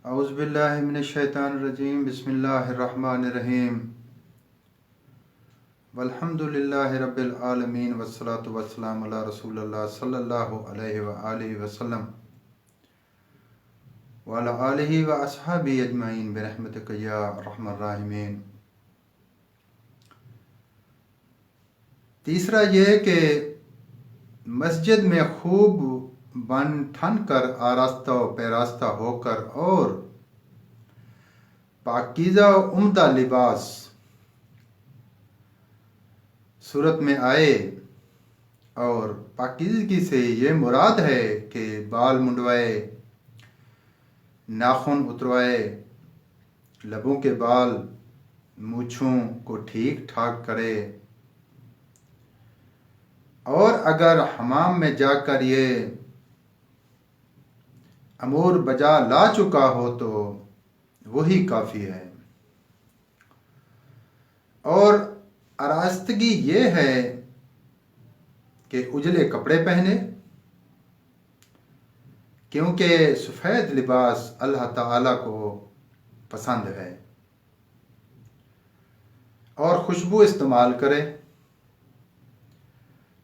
اعوذ باللہ من الشیطان الرجیم بسم اللہ الرحمن الرحیم والحمد للہ رب العالمین والصلاة والسلام علی رسول اللہ صلی اللہ علیہ وآلہ وسلم وعلی آلہ واصحابہ اجمعین برحمتک یا ارحم الراحمین۔ تیسرا یہ کہ مسجد میں خوب بن ٹھن کر آراستہ و پیراستہ ہو کر اور پاکیزہ و عمدہ لباس صورت میں آئے، اور پاکیزگی سے یہ مراد ہے کہ بال منڈوائے، ناخن اتروائے، لبوں کے بال مونچھوں کو ٹھیک ٹھاک کرے، اور اگر حمام میں جا کر یہ امور بجا لا چکا ہو تو وہی کافی ہے۔ اور آراستگی یہ ہے کہ اجلے کپڑے پہنے، کیونکہ سفید لباس اللہ تعالیٰ کو پسند ہے، اور خوشبو استعمال کرے،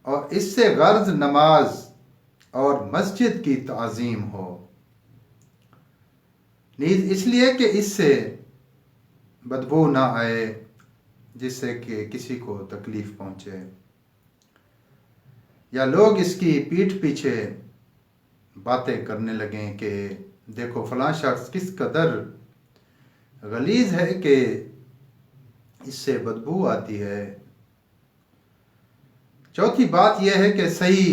اور اس سے غرض نماز اور مسجد کی تعظیم ہو، نیز اس لیے کہ اس سے بدبو نہ آئے جس سے کہ کسی کو تکلیف پہنچے، یا لوگ اس کی پیٹھ پیچھے باتیں کرنے لگیں کہ دیکھو فلاں شخص کس قدر غلیظ ہے کہ اس سے بدبو آتی ہے۔ چوتھی بات یہ ہے کہ صحیح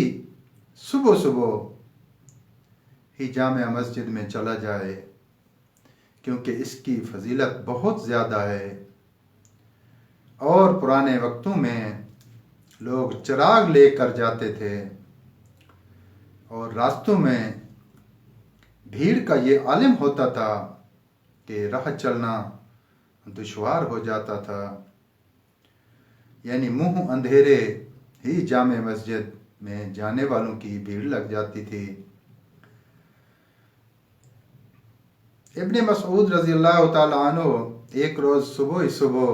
صبح صبح ہی جامع مسجد میں چلا جائے، کیونکہ اس کی فضیلت بہت زیادہ ہے، اور پرانے وقتوں میں لوگ چراغ لے کر جاتے تھے، اور راستوں میں بھیڑ کا یہ عالم ہوتا تھا کہ راہ چلنا دشوار ہو جاتا تھا، یعنی منہ اندھیرے ہی جامع مسجد میں جانے والوں کی بھیڑ لگ جاتی تھی۔ ابن مسعود رضی اللہ تعالی عنہ ایک روز صبح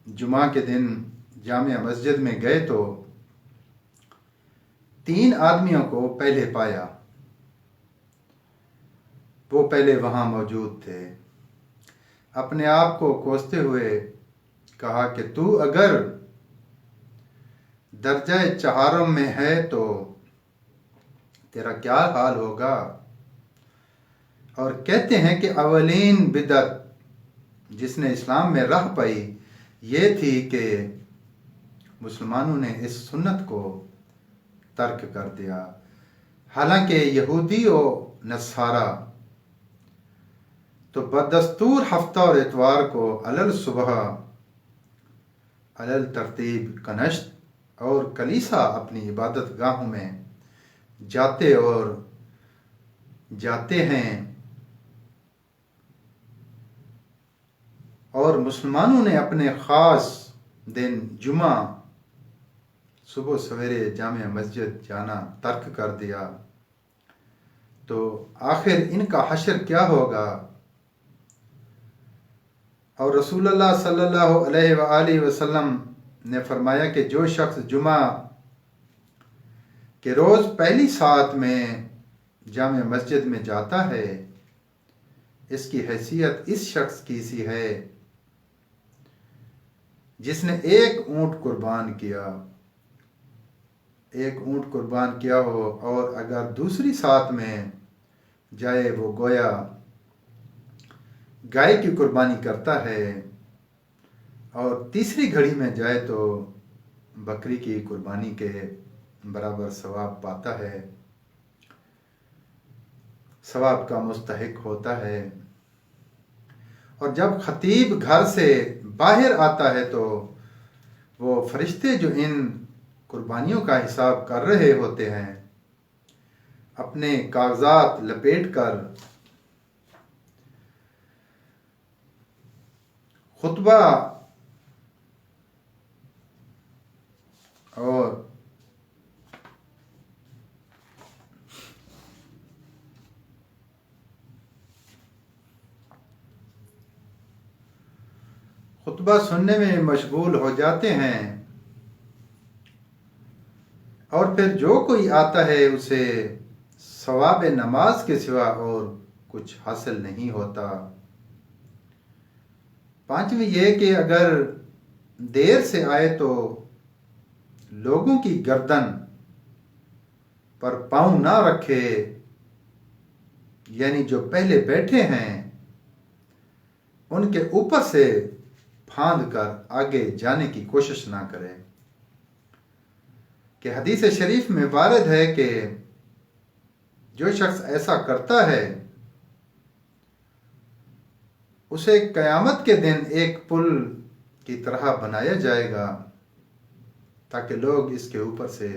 جمعہ کے دن جامع مسجد میں گئے تو 3 آدمیوں کو پہلے پایا، وہ پہلے وہاں موجود تھے۔ اپنے آپ کو کوستے ہوئے کہا کہ تو اگر درجہ چہارم میں ہے تو تیرا کیا حال ہوگا؟ اور کہتے ہیں کہ اولین بدعت جس نے اسلام میں رہ پائی یہ تھی کہ مسلمانوں نے اس سنت کو ترک کر دیا، حالانکہ یہودی و نصارہ تو بدستور ہفتہ اور اتوار کو علل صبح علل ترتیب کنشت اور کلیسا اپنی عبادت گاہوں میں جاتے ہیں، اور مسلمانوں نے اپنے خاص دن جمعہ صبح سویرے جامع مسجد جانا ترک کر دیا، تو آخر ان کا حشر کیا ہوگا؟ اور رسول اللہ صلی اللہ علیہ وآلہ وسلم نے فرمایا کہ جو شخص جمعہ کے روز پہلی ساعت میں جامع مسجد میں جاتا ہے، اس کی حیثیت اس شخص کی سی ہے جس نے ایک اونٹ قربان کیا ہو، اور اگر دوسری ساعت میں جائے وہ گویا گائے کی قربانی کرتا ہے، اور تیسری گھڑی میں جائے تو بکری کی قربانی کے برابر ثواب پاتا ہے، ثواب کا مستحق ہوتا ہے۔ اور جب خطیب گھر سے باہر آتا ہے تو وہ فرشتے جو ان قربانیوں کا حساب کر رہے ہوتے ہیں اپنے کاغذات لپیٹ کر خطبہ اور خطبہ سننے میں مشغول ہو جاتے ہیں اور پھر جو کوئی آتا ہے اسے ثواب نماز کے سوا اور کچھ حاصل نہیں ہوتا۔ پانچویں یہ کہ اگر دیر سے آئے تو لوگوں کی گردن پر پاؤں نہ رکھے، یعنی جو پہلے بیٹھے ہیں ان کے اوپر سے پھاند کر آگے جانے کی کوشش نہ کرے، کہ حدیث شریف میں وارد ہے کہ جو شخص ایسا کرتا ہے اسے قیامت کے دن ایک پل کی طرح بنایا جائے گا تاکہ لوگ اس کے اوپر سے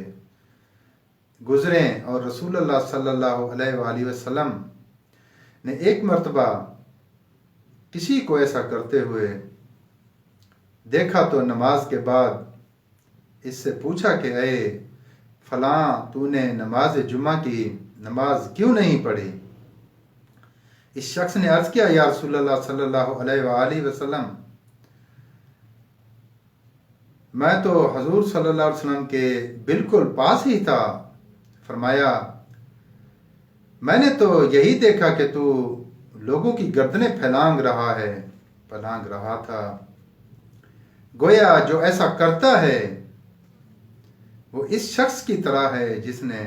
گزریں۔ اور رسول اللہ صلی اللہ علیہ وآلہ وسلم نے ایک مرتبہ کسی کو ایسا کرتے ہوئے دیکھا تو نماز کے بعد اس سے پوچھا کہ اے فلاں، تو نے نماز جمعہ کی نماز کیوں نہیں پڑھی؟ اس شخص نے عرض کیا یا رسول اللہ صلی اللہ علیہ وآلہ وسلم، میں تو حضور صلی اللہ علیہ وسلم کے بالکل پاس ہی تھا۔ فرمایا میں نے تو یہی دیکھا کہ تو لوگوں کی گردنیں پھیلانگ رہا تھا۔ گویا جو ایسا کرتا ہے وہ اس شخص کی طرح ہے جس نے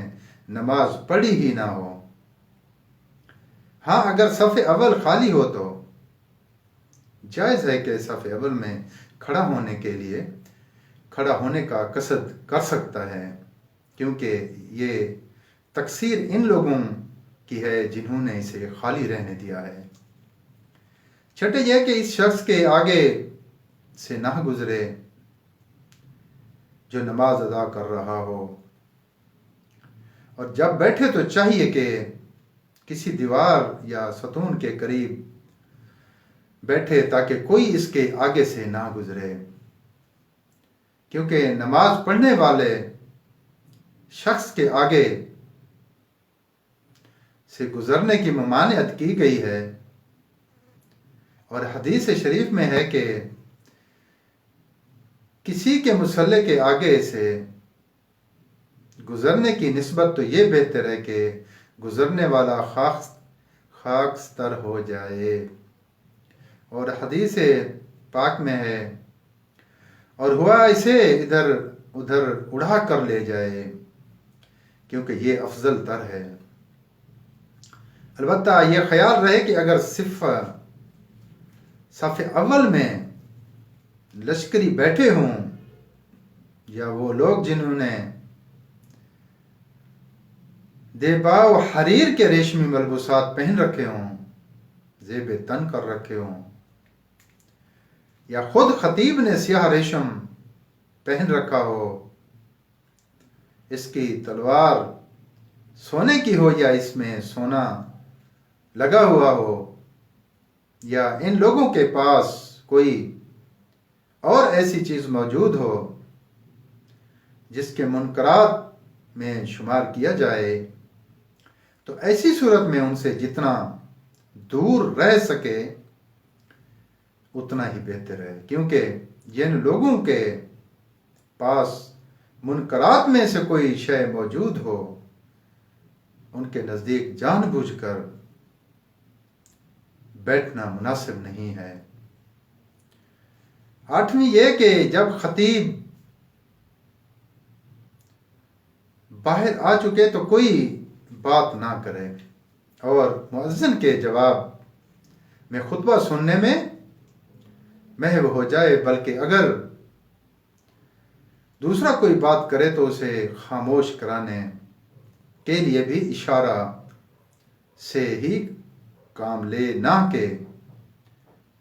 نماز پڑھی ہی نہ ہو۔ ہاں، اگر صف اول خالی ہو تو جائز ہے کہ صف اول میں کھڑا ہونے کا قصد کر سکتا ہے، کیونکہ یہ تقصیر ان لوگوں کی ہے جنہوں نے اسے خالی رہنے دیا ہے۔ چھٹے یہ کہ اس شخص کے آگے سے نہ گزرے جو نماز ادا کر رہا ہو، اور جب بیٹھے تو چاہیے کہ کسی دیوار یا ستون کے قریب بیٹھے تاکہ کوئی اس کے آگے سے نہ گزرے، کیونکہ نماز پڑھنے والے شخص کے آگے سے گزرنے کی ممانعت کی گئی ہے۔ اور حدیث شریف میں ہے کہ کسی کے مصلی کے آگے سے گزرنے کی نسبت تو یہ بہتر ہے کہ گزرنے والا خاکستر ہو جائے۔ اور حدیث پاک میں ہے اور ہوا اسے ادھر ادھر اڑا کر لے جائے، کیونکہ یہ افضل تر ہے۔ البتہ یہ خیال رہے کہ اگر صف اول میں لشکری بیٹھے ہوں یا وہ لوگ جنہوں نے دیبا و حریر کے ریشمی ملبوسات پہن رکھے ہوں، زیب تن کر رکھے ہوں، یا خود خطیب نے سیاہ ریشم پہن رکھا ہو، اس کی تلوار سونے کی ہو یا اس میں سونا لگا ہوا ہو، یا ان لوگوں کے پاس کوئی اور ایسی چیز موجود ہو جس کے منکرات میں شمار کیا جائے، تو ایسی صورت میں ان سے جتنا دور رہ سکے اتنا ہی بہتر ہے، کیونکہ جن لوگوں کے پاس منکرات میں سے کوئی شے موجود ہو ان کے نزدیک جان بوجھ کر بیٹھنا مناسب نہیں ہے۔ آٹھویں یہ کہ جب خطیب باہر آ چکے تو کوئی بات نہ کرے اور مؤذن کے جواب میں خطبہ سننے میں محو ہو جائے، بلکہ اگر دوسرا کوئی بات کرے تو اسے خاموش کرانے کے لیے بھی اشارہ سے ہی کام لے، نہ کہ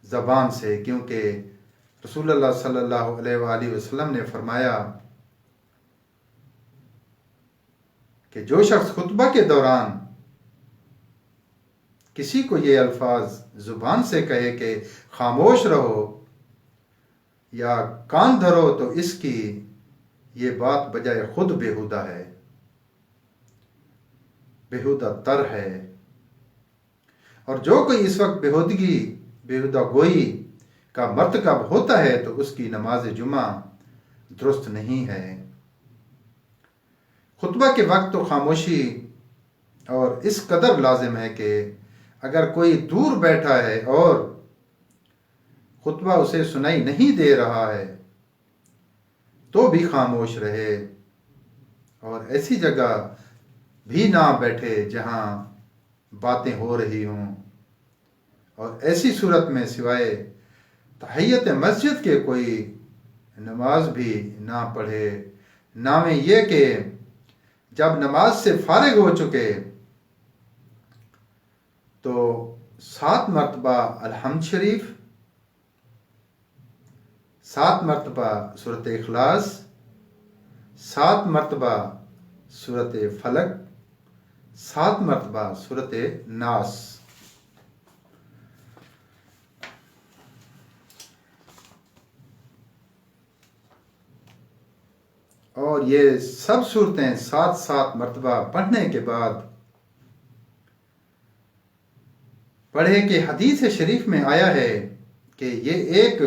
زبان سے، کیونکہ رسول اللہ صلی اللہ علیہ وآلہ وسلم نے فرمایا کہ جو شخص خطبہ کے دوران کسی کو یہ الفاظ زبان سے کہے کہ خاموش رہو یا کان دھرو تو اس کی یہ بات بجائے خود بیہودہ ہے، بیہودہ تر ہے۔ اور جو کوئی اس وقت بیہودہ گوئی کا مرتکب ہوتا ہے تو اس کی نماز جمعہ درست نہیں ہے۔ خطبہ کے وقت تو خاموشی اور اس قدر لازم ہے کہ اگر کوئی دور بیٹھا ہے اور خطبہ اسے سنائی نہیں دے رہا ہے تو بھی خاموش رہے، اور ایسی جگہ بھی نہ بیٹھے جہاں باتیں ہو رہی ہوں، اور ایسی صورت میں سوائے تحیت مسجد کے کوئی نماز بھی نہ پڑھے۔ نام یہ کہ جب نماز سے فارغ ہو چکے تو 7 مرتبہ الحمد شریف، 7 مرتبہ سورۃ اخلاص، 7 مرتبہ سورۃ فلق، 7 مرتبہ سورۃ ناس۔ اور یہ سب صورتیں 7 مرتبہ پڑھنے کے بعد پڑھے کہ حدیث شریف میں آیا ہے کہ یہ ایک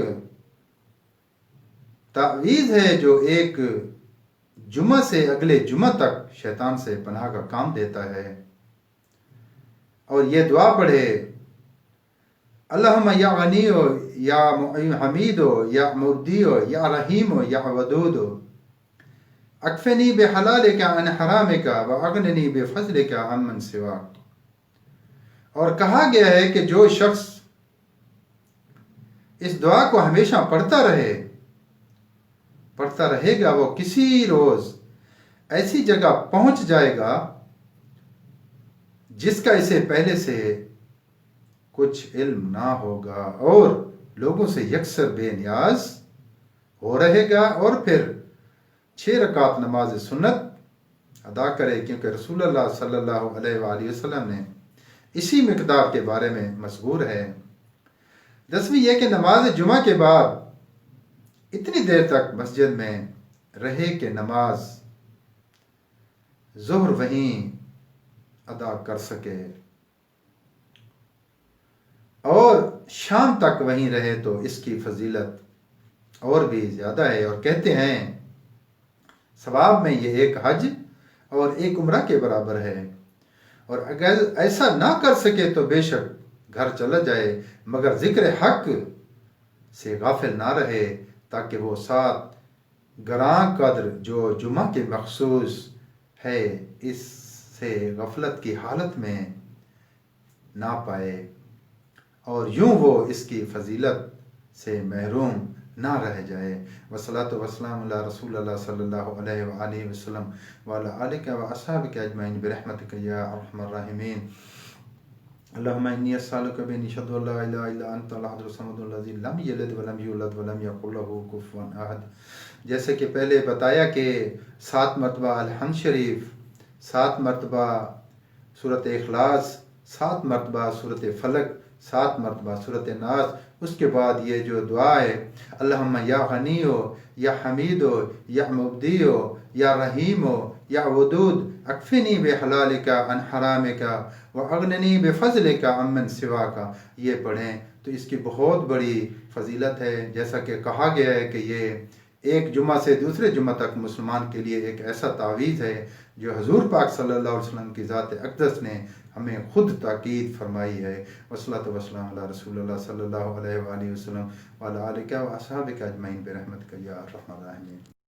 تعویذ ہے جو ایک جمعہ سے اگلے جمعہ تک شیطان سے پناہ کا کام دیتا ہے، اور یہ دعا پڑھے اللہم یا غنیو یا حمیدو یا مبدیو یا رحیمو یا ودودو اکفنی بحلالک عن حرامک واغننی بفضلک عمن سواک۔ اور کہا گیا ہے کہ جو شخص اس دعا کو ہمیشہ پڑھتا رہے گا وہ کسی روز ایسی جگہ پہنچ جائے گا جس کا اسے پہلے سے کچھ علم نہ ہوگا، اور لوگوں سے یکسر بے نیاز ہو رہے گا، اور پھر 6 رکعت نماز سنت ادا کرے، کیونکہ رسول اللہ صلی اللہ علیہ وآلہ وسلم نے اسی مقدار کے بارے میں مذکور ہے۔ 10ویں یہ کہ نماز جمعہ کے بعد اتنی دیر تک مسجد میں رہے کہ نماز ظہر وہیں ادا کر سکے، اور شام تک وہیں رہے تو اس کی فضیلت اور بھی زیادہ ہے، اور کہتے ہیں ثواب میں یہ ایک حج اور ایک عمرہ کے برابر ہے، اور اگر ایسا نہ کر سکے تو بے شک گھر چلا جائے، مگر ذکر حق سے غافل نہ رہے، تاکہ وہ 7 گراں قدر جو جمعہ کے مخصوص ہے اس سے غفلت کی حالت میں نہ پائے، اور یوں وہ اس کی فضیلت سے محروم نہ رہ جائے۔ والصلاۃ والسلام علی رسول اللہ صلی اللہ علیہ وآلہ وسلم وعلی آلہ واصحابہ اجمعین برحمتک یا ارحم الراحمین۔ اللہم انی اسألک بانی اشہد ان لا الہ الا انت الاحد الصمد الذی لم یلد ولم یولد ولم یکن لہ کفوا احد۔ جیسے کہ پہلے بتایا کہ 7 مرتبہ الحمد شریف، 7 مرتبہ سورۃ اخلاص، 7 مرتبہ سورۃ فلق، 7 مرتبہ سورۃ ناس، اس کے بعد یہ جو دعا ہے اللہم یا غنیو یا حمیدو یا مبدیو یا رحیمو یا ودود اکفنی بحلالک عن حرامک واغننی بفضلک عمن سواک، یہ پڑھیں تو اس کی بہت بڑی فضیلت ہے۔ جیسا کہ کہا گیا ہے کہ یہ ایک جمعہ سے دوسرے جمعہ تک مسلمان کے لیے ایک ایسا تعویذ ہے جو حضور پاک صلی اللہ علیہ وسلم کی ذات اقدس نے ہمیں خود تاکید فرمائی ہے۔ والصلاۃ والسلام علی رسول اللہ صلی اللہ علیہ وآلہ وسلم وعلی آلہ واصحابہ اجمعین برحمتک یا ارحم الراحمین۔